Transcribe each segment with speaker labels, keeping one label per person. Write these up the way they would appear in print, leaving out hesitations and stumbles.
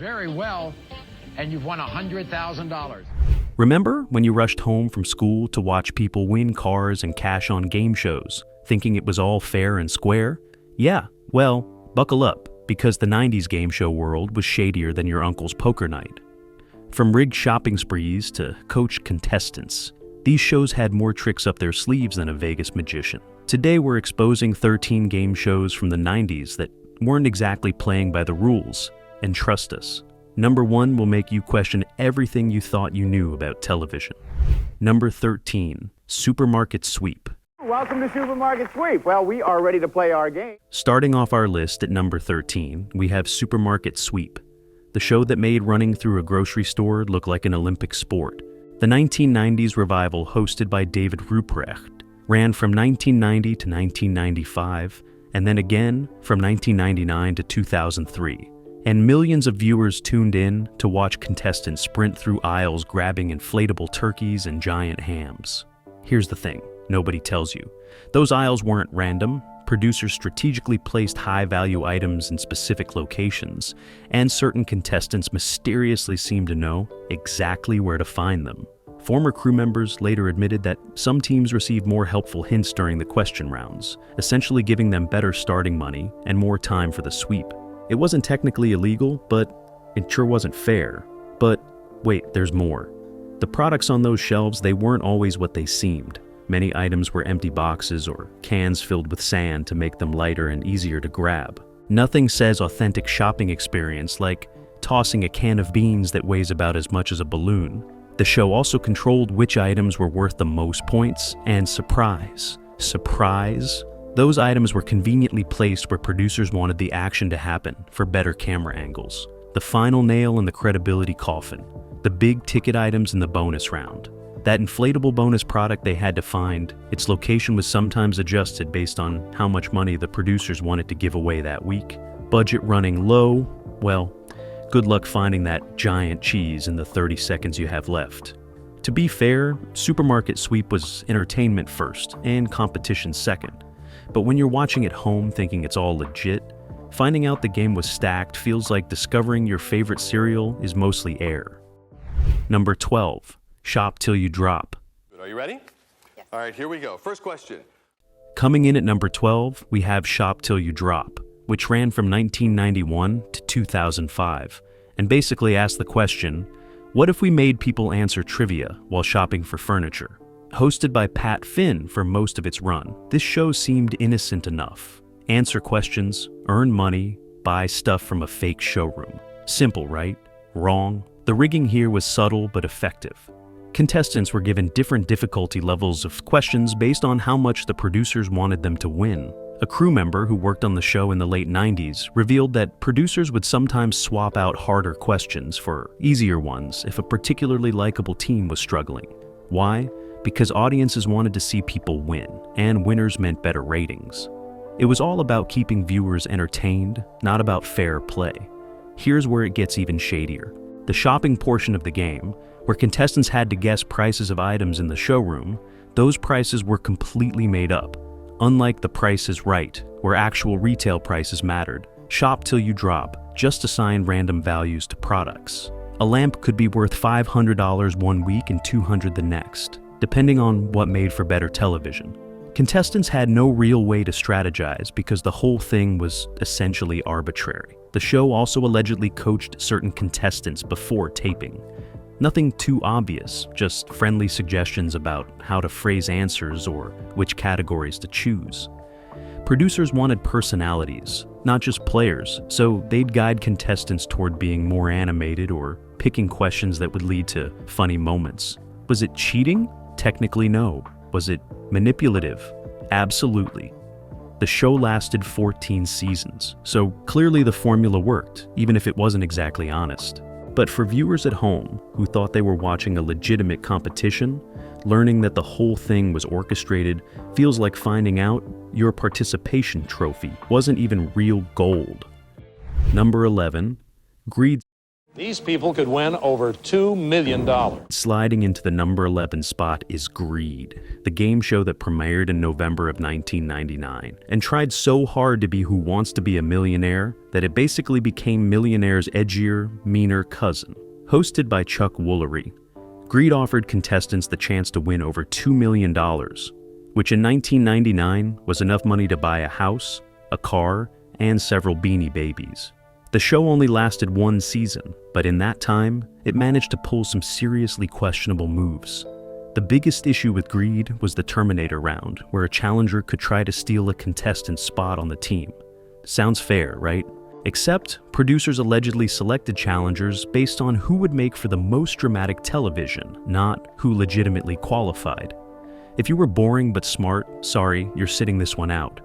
Speaker 1: very well, and you've won $100,000.
Speaker 2: Remember when you rushed home from school to watch people win cars and cash on game shows, thinking it was all fair and square? Yeah, well, buckle up, because the 90s game show world was shadier than your uncle's poker night. From rigged shopping sprees to coached contestants, these shows had more tricks up their sleeves than a Vegas magician. Today we're exposing 13 game shows from the 90s that weren't exactly playing by the rules, and trust us, number 1 will make you question everything you thought you knew about television. Number 13, Supermarket Sweep.
Speaker 3: Welcome to Supermarket Sweep. Well, we are ready to play our game.
Speaker 2: Starting off our list at number 13, we have Supermarket Sweep, the show that made running through a grocery store look like an Olympic sport. The 1990s revival, hosted by David Ruprecht, ran from 1990 to 1995, and then again from 1999 to 2003. And millions of viewers tuned in to watch contestants sprint through aisles grabbing inflatable turkeys and giant hams. Here's the thing, nobody tells you. Those aisles weren't random. Producers strategically placed high-value items in specific locations, and certain contestants mysteriously seemed to know exactly where to find them. Former crew members later admitted that some teams received more helpful hints during the question rounds, essentially giving them better starting money and more time for the sweep. It wasn't technically illegal, but it sure wasn't fair. But wait, there's more. The products on those shelves, they weren't always what they seemed. Many items were empty boxes or cans filled with sand to make them lighter and easier to grab. Nothing says authentic shopping experience like tossing a can of beans that weighs about as much as a balloon. The show also controlled which items were worth the most points, and surprise, those items were conveniently placed where producers wanted the action to happen for better camera angles. The final nail in the credibility coffin, the big ticket items in the bonus round. That inflatable bonus product they had to find, its location was sometimes adjusted based on how much money the producers wanted to give away that week. Budget running low, well, good luck finding that giant cheese in the 30 seconds you have left. To be fair, Supermarket Sweep was entertainment first and competition second. But when you're watching at home thinking it's all legit, finding out the game was stacked feels like discovering your favorite cereal is mostly air. Number 12. Shop Till You Drop.
Speaker 4: Are you ready?
Speaker 5: Yes.
Speaker 4: All right, here we go. First question.
Speaker 2: Coming in at number 12, we have Shop Till You Drop, which ran from 1991 to 2005, and basically asked the question, what if we made people answer trivia while shopping for furniture? Hosted by Pat Finn for most of its run, this show seemed innocent enough. Answer questions, earn money, buy stuff from a fake showroom. Simple, right? Wrong. The rigging here was subtle but effective. Contestants were given different difficulty levels of questions based on how much the producers wanted them to win. A crew member who worked on the show in the late 90s revealed that producers would sometimes swap out harder questions for easier ones if a particularly likable team was struggling. Why? Because audiences wanted to see people win, and winners meant better ratings. It was all about keeping viewers entertained, not about fair play. Here's where it gets even shadier. The shopping portion of the game, where contestants had to guess prices of items in the showroom, those prices were completely made up. Unlike The Price is Right, where actual retail prices mattered, Shop Till You Drop just assigned random values to products. A lamp could be worth $500 one week and $200 the next, depending on what made for better television. Contestants had no real way to strategize because the whole thing was essentially arbitrary. The show also allegedly coached certain contestants before taping. Nothing too obvious, just friendly suggestions about how to phrase answers or which categories to choose. Producers wanted personalities, not just players, so they'd guide contestants toward being more animated or picking questions that would lead to funny moments. Was it cheating? Technically no. Was it manipulative? Absolutely. The show lasted 14 seasons, so clearly the formula worked, even if it wasn't exactly honest. But for viewers at home who thought they were watching a legitimate competition, learning that the whole thing was orchestrated feels like finding out your participation trophy wasn't even real gold. Number 11, Greed.
Speaker 5: These people could win over $2 million.
Speaker 2: Sliding into the number 11 spot is Greed, the game show that premiered in November of 1999 and tried so hard to be Who Wants to Be a Millionaire that it basically became Millionaire's edgier, meaner cousin. Hosted by Chuck Woolery, Greed offered contestants the chance to win over $2 million, which in 1999 was enough money to buy a house, a car, and several Beanie Babies. The show only lasted one season, but in that time, it managed to pull some seriously questionable moves. The biggest issue with Greed was the Terminator round, where a challenger could try to steal a contestant's spot on the team. Sounds fair, right? Except, producers allegedly selected challengers based on who would make for the most dramatic television, not who legitimately qualified. If you were boring but smart, sorry, you're sitting this one out.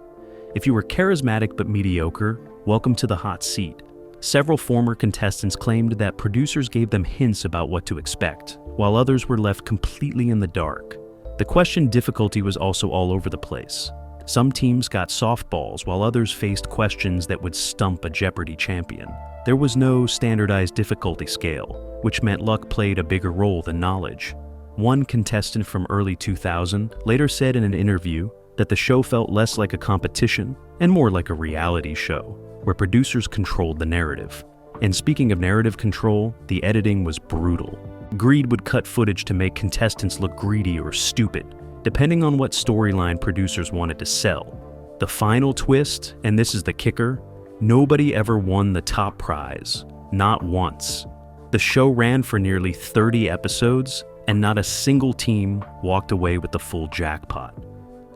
Speaker 2: If you were charismatic but mediocre, welcome to the hot seat. Several former contestants claimed that producers gave them hints about what to expect, while others were left completely in the dark. The question difficulty was also all over the place. Some teams got softballs, while others faced questions that would stump a Jeopardy champion. There was no standardized difficulty scale, which meant luck played a bigger role than knowledge. One contestant from early 2000 later said in an interview that the show felt less like a competition and more like a reality show, where producers controlled the narrative. And speaking of narrative control, the editing was brutal. Greed would cut footage to make contestants look greedy or stupid, depending on what storyline producers wanted to sell. The final twist, and this is the kicker, nobody ever won the top prize, not once. The show ran for nearly 30 episodes, and not a single team walked away with the full jackpot.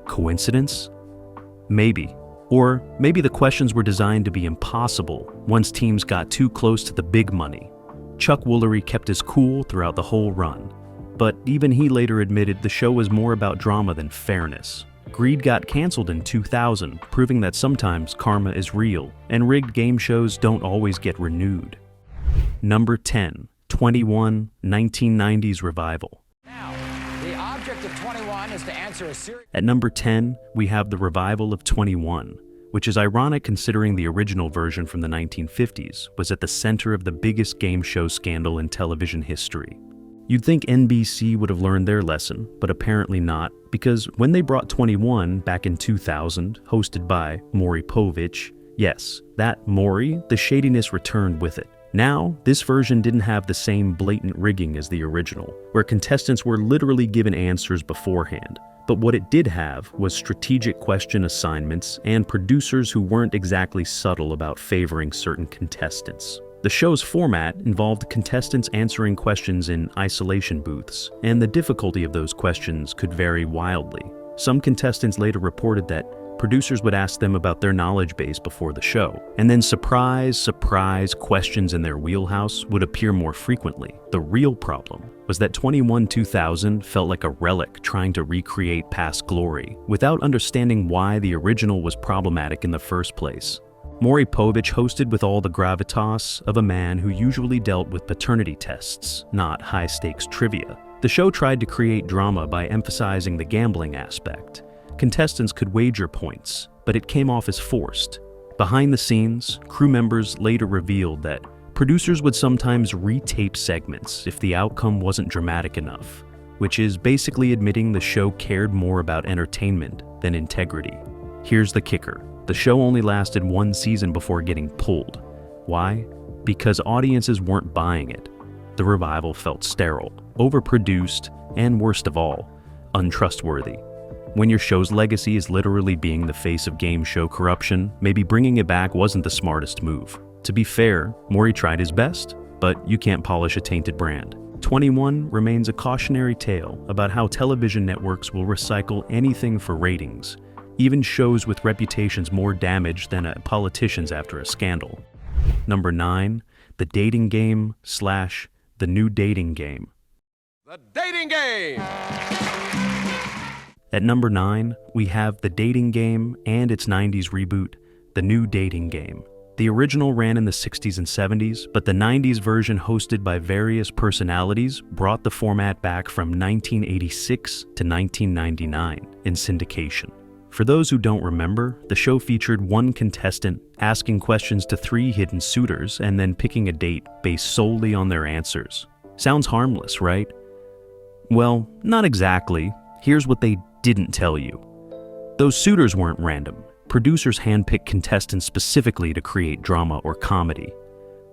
Speaker 2: Coincidence? Maybe. Or maybe the questions were designed to be impossible once teams got too close to the big money. Chuck Woolery kept his cool throughout the whole run. But even he later admitted the show was more about drama than fairness. Greed got canceled in 2000, proving that sometimes karma is real, and rigged game shows don't always get renewed. Number 10, 21, 1990s Revival.
Speaker 1: Now, the object of 21 is to answer a series.
Speaker 2: At number 10, we have the revival of 21, which is ironic considering the original version from the 1950s was at the center of the biggest game show scandal in television history. You'd think NBC would have learned their lesson, but apparently not, because when they brought 21 back in 2000, hosted by Maury Povich, yes, that Maury, the shadiness returned with it. Now, this version didn't have the same blatant rigging as the original, where contestants were literally given answers beforehand. But what it did have was strategic question assignments and producers who weren't exactly subtle about favoring certain contestants. The show's format involved contestants answering questions in isolation booths, and the difficulty of those questions could vary wildly. Some contestants later reported that producers would ask them about their knowledge base before the show, and then surprise, questions in their wheelhouse would appear more frequently. The real problem was that 21 2000 felt like a relic trying to recreate past glory, without understanding why the original was problematic in the first place. Maury Povich hosted with all the gravitas of a man who usually dealt with paternity tests, not high-stakes trivia. The show tried to create drama by emphasizing the gambling aspect. Contestants could wager points, but it came off as forced. Behind the scenes, crew members later revealed that producers would sometimes retape segments if the outcome wasn't dramatic enough, which is basically admitting the show cared more about entertainment than integrity. Here's the kicker. The show only lasted one season before getting pulled. Why? Because audiences weren't buying it. The revival felt sterile, overproduced, and worst of all, untrustworthy. When your show's legacy is literally being the face of game show corruption, maybe bringing it back wasn't the smartest move. To be fair, Maury tried his best, but you can't polish a tainted brand. 21 remains a cautionary tale about how television networks will recycle anything for ratings, even shows with reputations more damaged than politicians after a scandal. Number 9, the dating game / the new dating game.
Speaker 4: The dating game!
Speaker 2: At number 9, we have the dating game and its 90s reboot, the new dating game. The original ran in the 60s and 70s, but the 90s version hosted by various personalities brought the format back from 1986 to 1999 in syndication. For those who don't remember, the show featured one contestant asking questions to 3 hidden suitors and then picking a date based solely on their answers. Sounds harmless, right? Well, not exactly. Here's what they didn't tell you. Those suitors weren't random. Producers handpicked contestants specifically to create drama or comedy.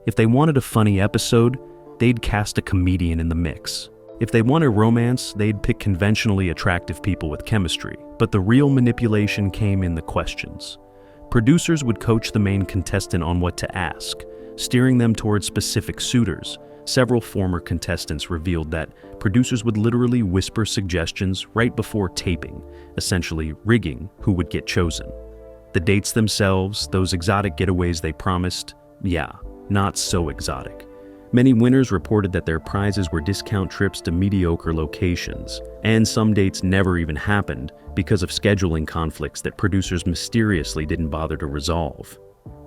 Speaker 2: If they wanted a funny episode, they'd cast a comedian in the mix. If they wanted romance, they'd pick conventionally attractive people with chemistry. But the real manipulation came in the questions. Producers would coach the main contestant on what to ask, steering them towards specific suitors. Several former contestants revealed that producers would literally whisper suggestions right before taping, essentially rigging who would get chosen. The dates themselves, those exotic getaways they promised, yeah, not so exotic. Many winners reported that their prizes were discount trips to mediocre locations, and some dates never even happened because of scheduling conflicts that producers mysteriously didn't bother to resolve.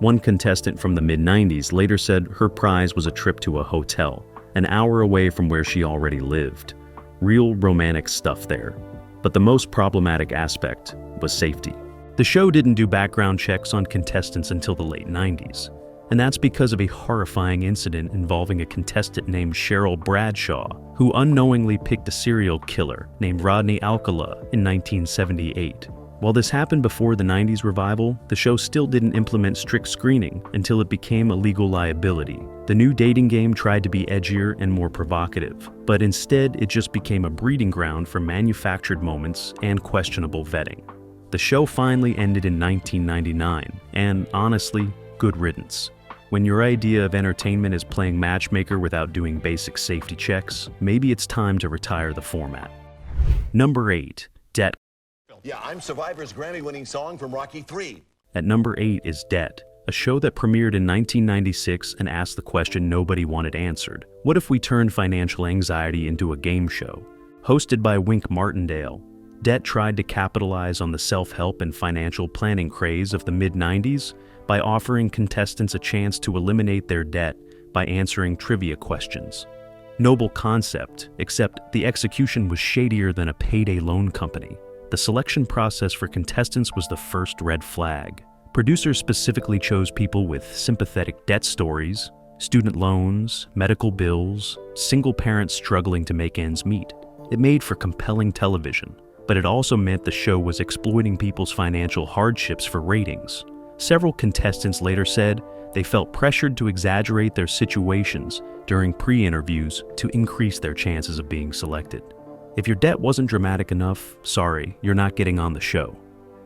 Speaker 2: One contestant from the mid-90s later said her prize was a trip to a hotel, an hour away from where she already lived. Real romantic stuff there. But the most problematic aspect was safety. The show didn't do background checks on contestants until the late 90s. And that's because of a horrifying incident involving a contestant named Cheryl Bradshaw, who unknowingly picked a serial killer named Rodney Alcala in 1978. While this happened before the 90s revival, the show still didn't implement strict screening until it became a legal liability. The new dating game tried to be edgier and more provocative, but instead it just became a breeding ground for manufactured moments and questionable vetting. The show finally ended in 1999, and honestly, good riddance. When your idea of entertainment is playing matchmaker without doing basic safety checks, maybe it's time to retire the format. Number 8. Debt.
Speaker 6: Yeah, I'm Survivor's Grammy-winning song from Rocky III.
Speaker 2: At number 8 is Debt, a show that premiered in 1996 and asked the question nobody wanted answered. What if we turned financial anxiety into a game show? Hosted by Wink Martindale, Debt tried to capitalize on the self-help and financial planning craze of the mid-90s by offering contestants a chance to eliminate their debt by answering trivia questions. Noble concept, except the execution was shadier than a payday loan company. The selection process for contestants was the first red flag. Producers specifically chose people with sympathetic debt stories, student loans, medical bills, single parents struggling to make ends meet. It made for compelling television, but it also meant the show was exploiting people's financial hardships for ratings. Several contestants later said they felt pressured to exaggerate their situations during pre-interviews to increase their chances of being selected. If your debt wasn't dramatic enough, sorry, you're not getting on the show.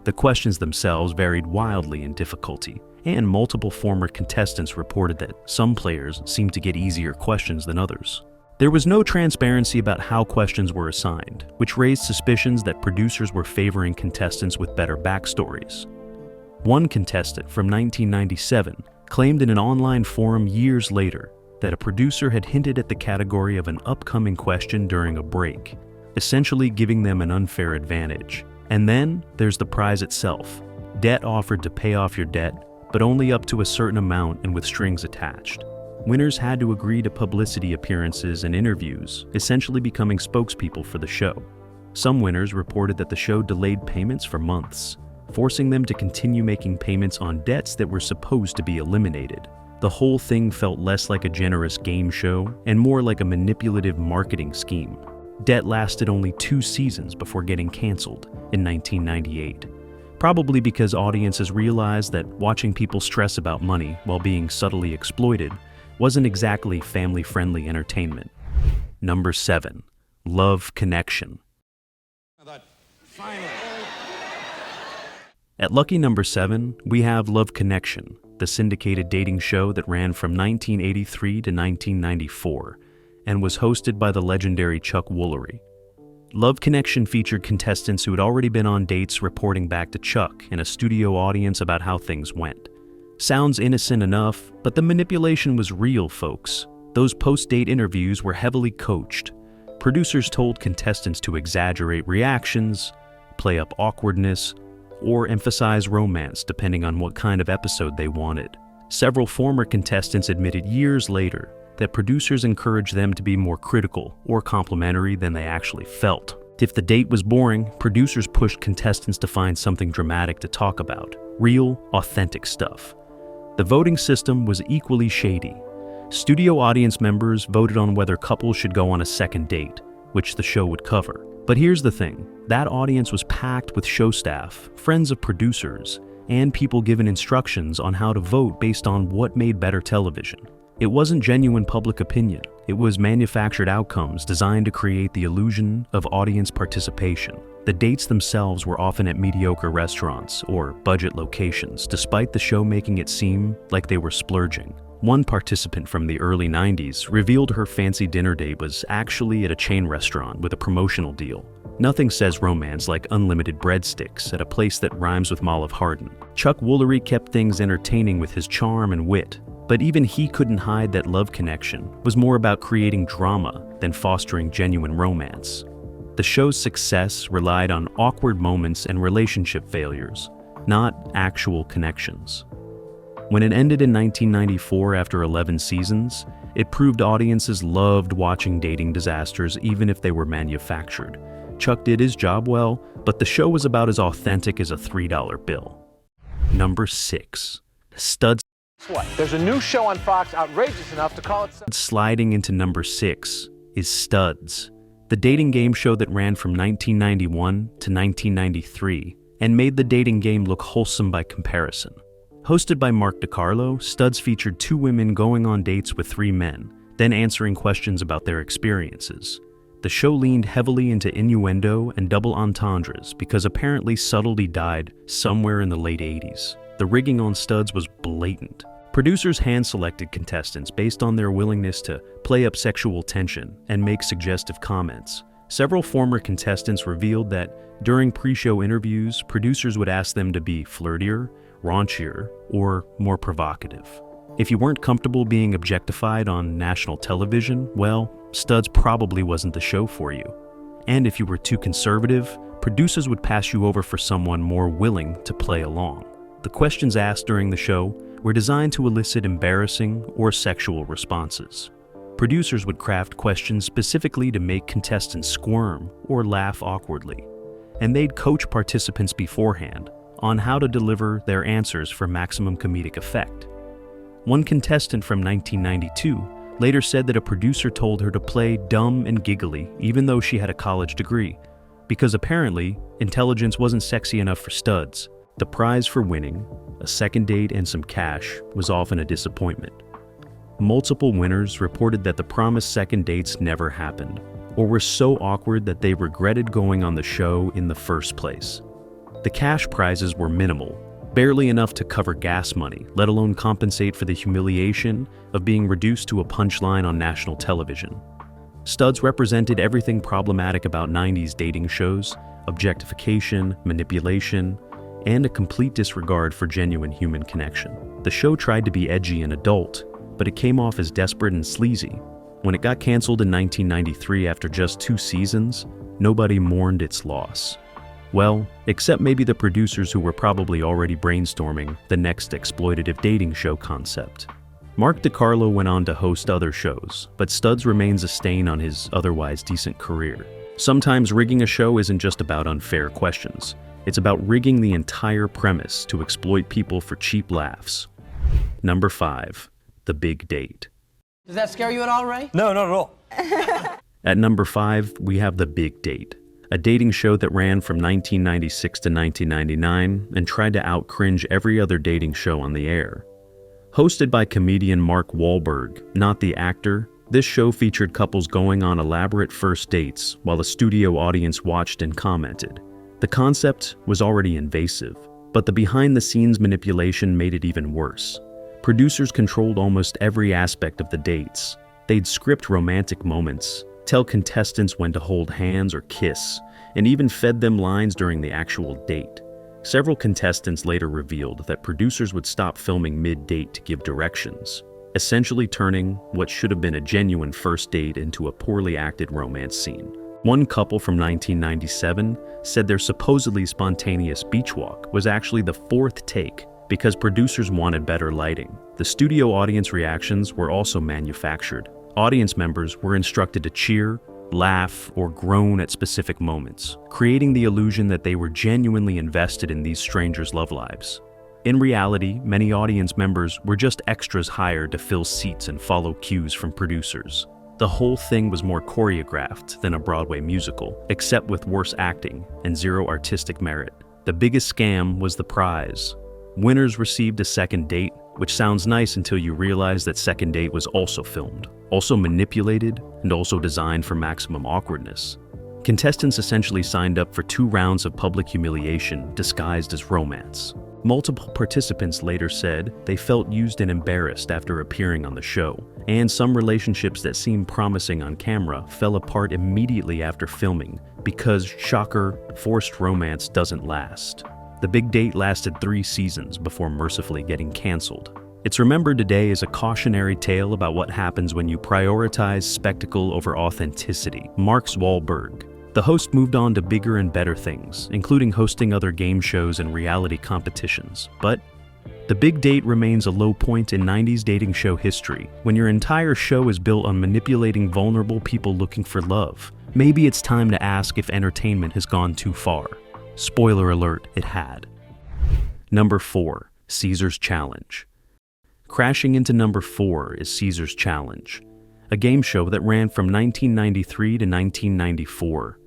Speaker 2: The questions themselves varied wildly in difficulty, and multiple former contestants reported that some players seemed to get easier questions than others. There was no transparency about how questions were assigned, which raised suspicions that producers were favoring contestants with better backstories. One contestant from 1997 claimed in an online forum years later that a producer had hinted at the category of an upcoming question during a break, essentially giving them an unfair advantage. And then there's the prize itself. Debt offered to pay off your debt, but only up to a certain amount and with strings attached. Winners had to agree to publicity appearances and interviews, essentially becoming spokespeople for the show. Some winners reported that the show delayed payments for months, forcing them to continue making payments on debts that were supposed to be eliminated. The whole thing felt less like a generous game show and more like a manipulative marketing scheme. Debt lasted only 2 seasons before getting canceled in 1998, probably because audiences realized that watching people stress about money while being subtly exploited wasn't exactly family-friendly entertainment. Number 7. Love Connection. At lucky number 7, we have Love Connection, the syndicated dating show that ran from 1983 to 1994 and was hosted by the legendary Chuck Woolery. Love Connection featured contestants who had already been on dates reporting back to Chuck and a studio audience about how things went. Sounds innocent enough, but the manipulation was real, folks. Those post-date interviews were heavily coached. Producers told contestants to exaggerate reactions, play up awkwardness, or emphasize romance depending on what kind of episode they wanted. Several former contestants admitted years later that producers encouraged them to be more critical or complimentary than they actually felt. If the date was boring, producers pushed contestants to find something dramatic to talk about. Real, authentic stuff. The voting system was equally shady. Studio audience members voted on whether couples should go on a second date, which the show would cover. But here's the thing, that audience was packed with show staff, friends of producers, and people given instructions on how to vote based on what made better television. It wasn't genuine public opinion. It was manufactured outcomes designed to create the illusion of audience participation. The dates themselves were often at mediocre restaurants or budget locations, despite the show making it seem like they were splurging. One participant from the early 90s revealed her fancy dinner date was actually at a chain restaurant with a promotional deal. Nothing says romance like unlimited breadsticks at a place that rhymes with Olive Harden. Chuck Woolery kept things entertaining with his charm and wit, but even he couldn't hide that love connection was more about creating drama than fostering genuine romance. The show's success relied on awkward moments and relationship failures, not actual connections. When it ended in 1994 after 11 seasons, it proved audiences loved watching dating disasters even if they were manufactured. Chuck did his job well, but the show was about as authentic as a $3 bill. Number 6. Studs.
Speaker 7: What? There's a new show on Fox outrageous enough to call it...
Speaker 2: Sliding into number 6 is Studs, the dating game show that ran from 1991 to 1993 and made the dating game look wholesome by comparison. Hosted by Mark DiCarlo, Studs featured 2 women going on dates with 3 men, then answering questions about their experiences. The show leaned heavily into innuendo and double entendres because apparently subtlety died somewhere in the late 80s. The rigging on Studs was blatant. Producers hand-selected contestants based on their willingness to play up sexual tension and make suggestive comments. Several former contestants revealed that during pre-show interviews, producers would ask them to be flirtier, raunchier, or more provocative. If you weren't comfortable being objectified on national television, well, Studs probably wasn't the show for you. And if you were too conservative, producers would pass you over for someone more willing to play along. The questions asked during the show were designed to elicit embarrassing or sexual responses. Producers would craft questions specifically to make contestants squirm or laugh awkwardly, and they'd coach participants beforehand on how to deliver their answers for maximum comedic effect. One contestant from 1992 later said that a producer told her to play dumb and giggly even though she had a college degree, because apparently intelligence wasn't sexy enough for Studs. The prize for winning, a second date and some cash, was often a disappointment. Multiple winners reported that the promised second dates never happened, or were so awkward that they regretted going on the show in the first place. The cash prizes were minimal, barely enough to cover gas money, let alone compensate for the humiliation of being reduced to a punchline on national television. Studs represented everything problematic about 90s dating shows: objectification, manipulation, and a complete disregard for genuine human connection. The show tried to be edgy and adult, but it came off as desperate and sleazy. When it got canceled in 1993 after just 2 seasons, nobody mourned its loss. Well, except maybe the producers who were probably already brainstorming the next exploitative dating show concept. Mark DiCarlo went on to host other shows, but Studs remains a stain on his otherwise decent career. Sometimes rigging a show isn't just about unfair questions. It's about rigging the entire premise to exploit people for cheap laughs. Number 5. The Big Date.
Speaker 8: Does that scare you at all, Ray?
Speaker 7: No, not at all.
Speaker 2: At number 5, we have The Big Date, a dating show that ran from 1996 to 1999 and tried to out-cringe every other dating show on the air. Hosted by comedian Mark Wahlberg, not the actor, this show featured couples going on elaborate first dates while the studio audience watched and commented. The concept was already invasive, but the behind-the-scenes manipulation made it even worse. Producers controlled almost every aspect of the dates. They'd script romantic moments, tell contestants when to hold hands or kiss, and even fed them lines during the actual date. Several contestants later revealed that producers would stop filming mid-date to give directions, essentially turning what should have been a genuine first date into a poorly acted romance scene. One couple from 1997 said their supposedly spontaneous beach walk was actually the 4th take because producers wanted better lighting. The studio audience reactions were also manufactured. Audience members were instructed to cheer, laugh, or groan at specific moments, creating the illusion that they were genuinely invested in these strangers' love lives. In reality, many audience members were just extras hired to fill seats and follow cues from producers. The whole thing was more choreographed than a Broadway musical, except with worse acting and zero artistic merit. The biggest scam was the prize. Winners received a second date, which sounds nice until you realize that second date was also filmed, also manipulated, and also designed for maximum awkwardness. Contestants essentially signed up for 2 rounds of public humiliation disguised as romance. Multiple participants later said they felt used and embarrassed after appearing on the show, and some relationships that seemed promising on camera fell apart immediately after filming because, shocker, forced romance doesn't last. The big date lasted 3 seasons before mercifully getting canceled. It's remembered today as a cautionary tale about what happens when you prioritize spectacle over authenticity. Mark Wahlberg. The host moved on to bigger and better things, including hosting other game shows and reality competitions. But the big date remains a low point in 90s dating show history, when your entire show is built on manipulating vulnerable people looking for love. Maybe it's time to ask if entertainment has gone too far. Spoiler alert, it had. Number 4, Caesar's Challenge. Crashing into number 4 is Caesar's Challenge, a game show that ran from 1993 to 1994,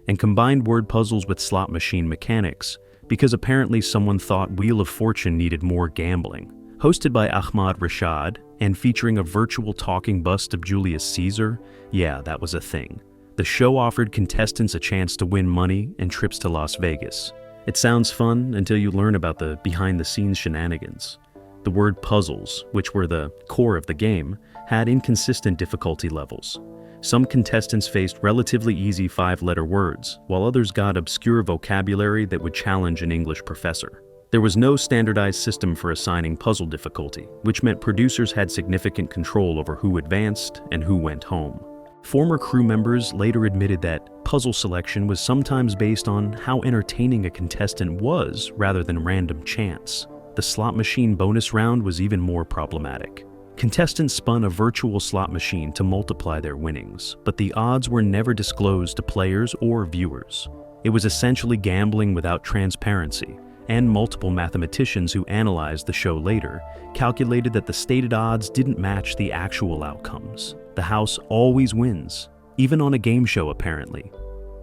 Speaker 2: and combined word puzzles with slot machine mechanics, because apparently someone thought Wheel of Fortune needed more gambling. Hosted by Ahmad Rashad, and featuring a virtual talking bust of Julius Caesar, yeah, that was a thing. The show offered contestants a chance to win money and trips to Las Vegas. It sounds fun until you learn about the behind-the-scenes shenanigans. The word puzzles, which were the core of the game, had inconsistent difficulty levels. Some contestants faced relatively easy 5-letter words, while others got obscure vocabulary that would challenge an English professor. There was no standardized system for assigning puzzle difficulty, which meant producers had significant control over who advanced and who went home. Former crew members later admitted that puzzle selection was sometimes based on how entertaining a contestant was rather than random chance. The slot machine bonus round was even more problematic. Contestants spun a virtual slot machine to multiply their winnings, but the odds were never disclosed to players or viewers. It was essentially gambling without transparency, and multiple mathematicians who analyzed the show later calculated that the stated odds didn't match the actual outcomes. The house always wins, even on a game show apparently.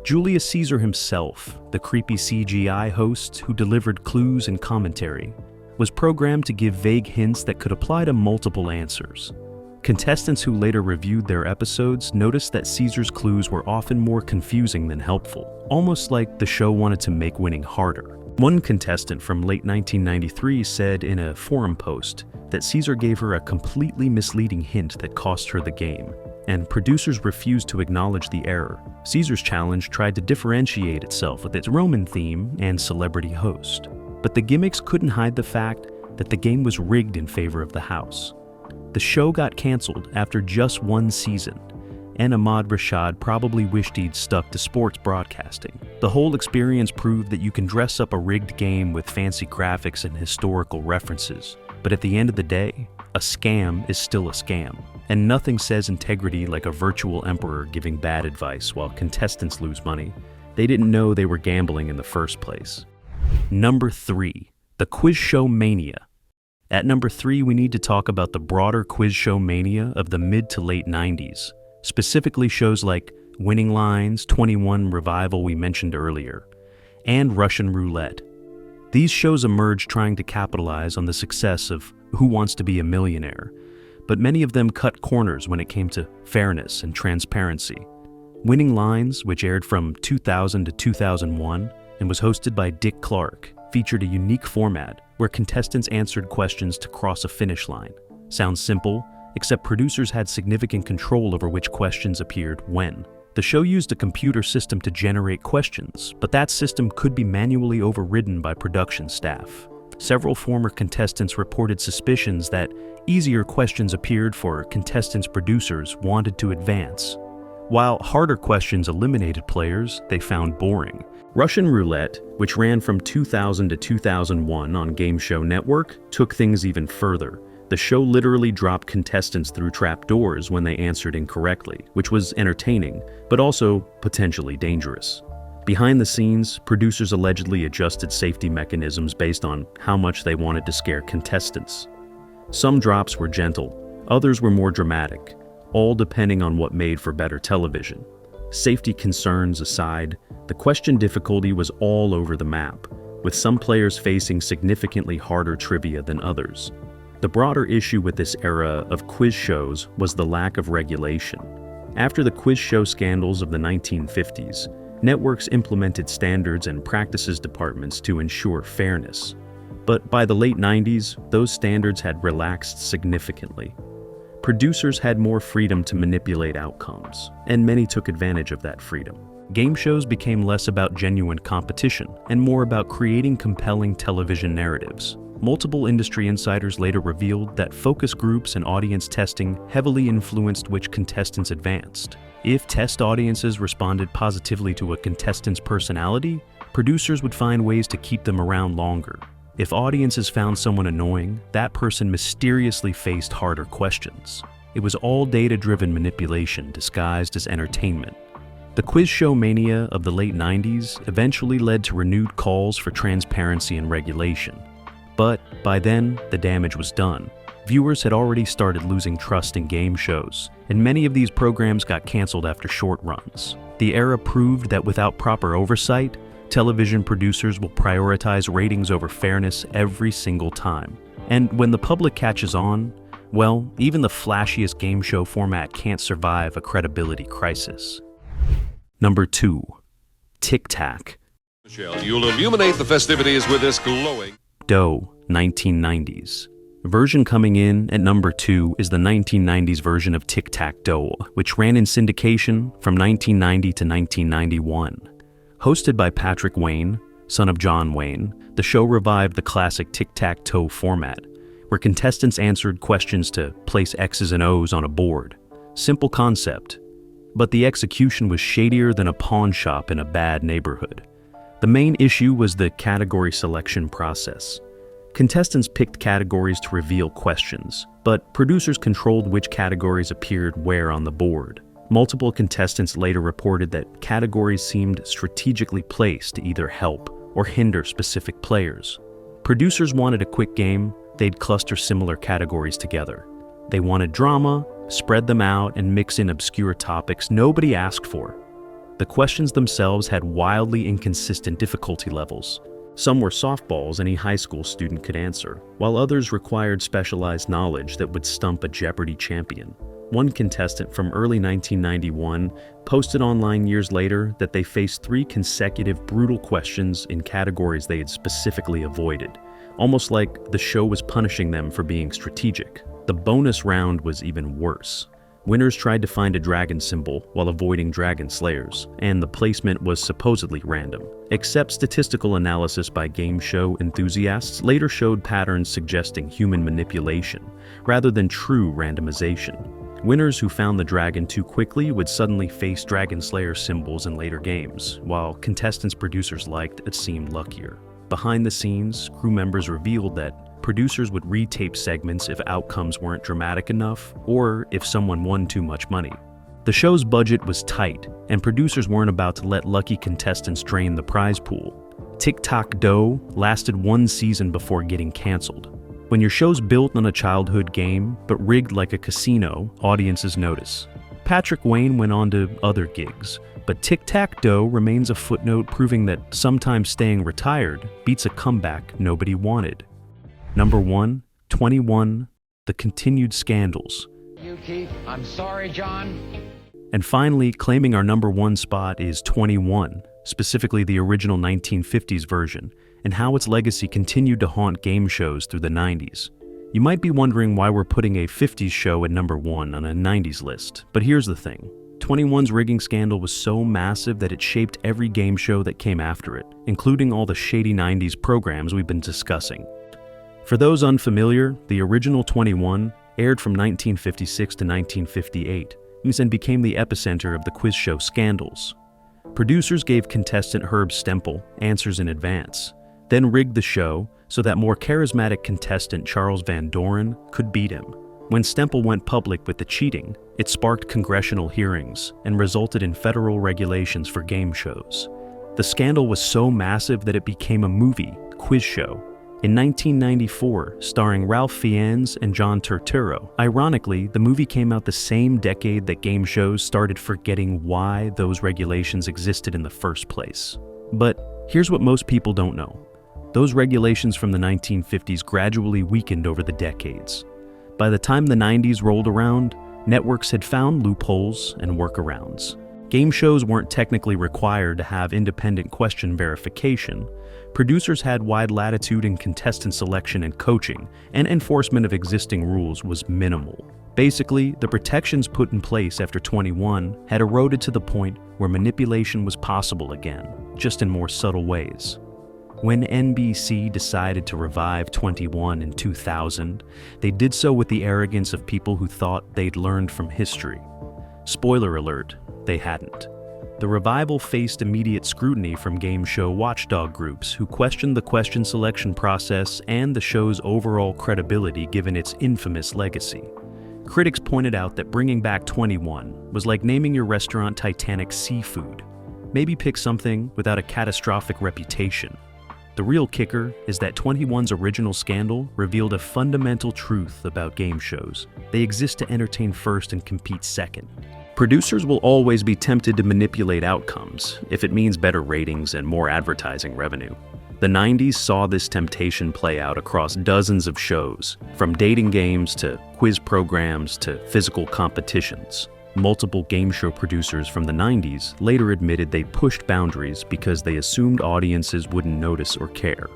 Speaker 2: Julius Caesar himself, the creepy CGI host who delivered clues and commentary, was programmed to give vague hints that could apply to multiple answers. Contestants who later reviewed their episodes noticed that Caesar's clues were often more confusing than helpful, almost like the show wanted to make winning harder. One contestant from late 1993 said in a forum post that Caesar gave her a completely misleading hint that cost her the game, and producers refused to acknowledge the error. Caesar's Challenge tried to differentiate itself with its Roman theme and celebrity host. But the gimmicks couldn't hide the fact that the game was rigged in favor of the house. The show got canceled after just 1 season, and Ahmad Rashad probably wished he'd stuck to sports broadcasting. The whole experience proved that you can dress up a rigged game with fancy graphics and historical references, but at the end of the day, a scam is still a scam. And nothing says integrity like a virtual emperor giving bad advice while contestants lose money. They didn't know they were gambling in the first place. Number 3, the quiz show Mania. At number 3, we need to talk about the broader quiz show mania of the mid to late 90s, specifically shows like Winning Lines, 21 Revival we mentioned earlier, and Russian Roulette. These shows emerged trying to capitalize on the success of Who Wants to Be a Millionaire, but many of them cut corners when it came to fairness and transparency. Winning Lines, which aired from 2000 to 2001, and was hosted by Dick Clark, featured a unique format where contestants answered questions to cross a finish line. Sounds simple, except producers had significant control over which questions appeared when. The show used a computer system to generate questions, but that system could be manually overridden by production staff. Several former contestants reported suspicions that easier questions appeared for contestants producers wanted to advance, while harder questions eliminated players they found boring. Russian Roulette, which ran from 2000 to 2001 on Game Show Network, took things even further. The show literally dropped contestants through trapdoors when they answered incorrectly, which was entertaining, but also potentially dangerous. Behind the scenes, producers allegedly adjusted safety mechanisms based on how much they wanted to scare contestants. Some drops were gentle, others were more dramatic, all depending on what made for better television. Safety concerns aside, the question difficulty was all over the map, with some players facing significantly harder trivia than others. The broader issue with this era of quiz shows was the lack of regulation. After the quiz show scandals of the 1950s, networks implemented standards and practices departments to ensure fairness. But by the late 90s, those standards had relaxed significantly. Producers had more freedom to manipulate outcomes, and many took advantage of that freedom. Game shows became less about genuine competition and more about creating compelling television narratives. Multiple industry insiders later revealed that focus groups and audience testing heavily influenced which contestants advanced. If test audiences responded positively to a contestant's personality, producers would find ways to keep them around longer. If audiences found someone annoying, that person mysteriously faced harder questions. It was all data-driven manipulation disguised as entertainment. The quiz show mania of the late 90s eventually led to renewed calls for transparency and regulation. But by then, the damage was done. Viewers had already started losing trust in game shows, and many of these programs got canceled after short runs. The era proved that without proper oversight, television producers will prioritize ratings over fairness every single time. And when the public catches on, well, even the flashiest game show format can't survive a credibility crisis. Number 2. Tic Tac
Speaker 4: Michelle, you'll illuminate the festivities with this glowing
Speaker 2: Dough, 1990s. Version coming in at number 2 is the 1990s version of Tic Tac Dough, which ran in syndication from 1990 to 1991. Hosted by Patrick Wayne, son of John Wayne, the show revived the classic tic-tac-toe format, where contestants answered questions to place X's and O's on a board. Simple concept, but the execution was shadier than a pawn shop in a bad neighborhood. The main issue was the category selection process. Contestants picked categories to reveal questions, but producers controlled which categories appeared where on the board. Multiple contestants later reported that categories seemed strategically placed to either help or hinder specific players. Producers wanted a quick game, they'd cluster similar categories together. They wanted drama, spread them out, and mix in obscure topics nobody asked for. The questions themselves had wildly inconsistent difficulty levels. Some were softballs any high school student could answer, while others required specialized knowledge that would stump a Jeopardy champion. One contestant from early 1991 posted online years later that they faced 3 consecutive brutal questions in categories they had specifically avoided, almost like the show was punishing them for being strategic. The bonus round was even worse. Winners tried to find a dragon symbol while avoiding dragon slayers, and the placement was supposedly random. Except statistical analysis by game show enthusiasts later showed patterns suggesting human manipulation, rather than true randomization. Winners who found the dragon too quickly would suddenly face dragon slayer symbols in later games, while contestants producers liked it seemed luckier. Behind the scenes, crew members revealed that producers would retape segments if outcomes weren't dramatic enough, or if someone won too much money. The show's budget was tight, and producers weren't about to let lucky contestants drain the prize pool. Tic Tac Dough lasted 1 season before getting canceled. When your show's built on a childhood game, but rigged like a casino, audiences notice. Patrick Wayne went on to other gigs, but Tic Tac Dough remains a footnote proving that sometimes staying retired beats a comeback nobody wanted. Number 1, 21, The Continued Scandals.
Speaker 1: You, Keith. I'm sorry, John.
Speaker 2: And finally, claiming our number 1 spot is 21, specifically the original 1950s version, and how its legacy continued to haunt game shows through the 90s. You might be wondering why we're putting a 50s show at number 1 on a 90s list, but here's the thing. 21's rigging scandal was so massive that it shaped every game show that came after it, including all the shady 90s programs we've been discussing. For those unfamiliar, the original 21 aired from 1956 to 1958 and became the epicenter of the quiz show scandals. Producers gave contestant Herb Stempel answers in advance, then rigged the show so that more charismatic contestant Charles Van Doren could beat him. When Stempel went public with the cheating, it sparked congressional hearings and resulted in federal regulations for game shows. The scandal was so massive that it became a movie, quiz show, in 1994, starring Ralph Fiennes and John Turturro. Ironically, the movie came out the same decade that game shows started forgetting why those regulations existed in the first place. But here's what most people don't know. Those regulations from the 1950s gradually weakened over the decades. By the time the 90s rolled around, networks had found loopholes and workarounds. Game shows weren't technically required to have independent question verification. Producers had wide latitude in contestant selection and coaching, and enforcement of existing rules was minimal. Basically, the protections put in place after 21 had eroded to the point where manipulation was possible again, just in more subtle ways. When NBC decided to revive 21 in 2000, they did so with the arrogance of people who thought they'd learned from history. Spoiler alert, they hadn't. The revival faced immediate scrutiny from game show watchdog groups who questioned the question selection process and the show's overall credibility given its infamous legacy. Critics pointed out that bringing back 21 was like naming your restaurant Titanic Seafood. Maybe pick something without a catastrophic reputation. The real kicker is that 21's original scandal revealed a fundamental truth about game shows. They exist to entertain first and compete second. Producers will always be tempted to manipulate outcomes if it means better ratings and more advertising revenue. The 90s saw this temptation play out across dozens of shows, from dating games to quiz programs to physical competitions. Multiple game show producers from the 90s later admitted they pushed boundaries because they assumed audiences wouldn't notice or care.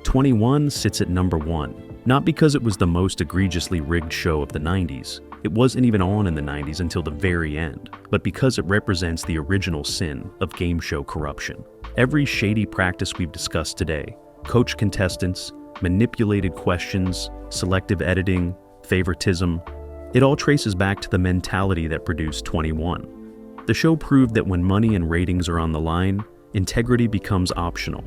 Speaker 2: 21 sits at number 1, not because it was the most egregiously rigged show of the 90s. It wasn't even on in the 90s until the very end, but because it represents the original sin of game show corruption. Every shady practice we've discussed today, coached contestants, manipulated questions, selective editing, favoritism, it all traces back to the mentality that produced 21. The show proved that when money and ratings are on the line, integrity becomes optional.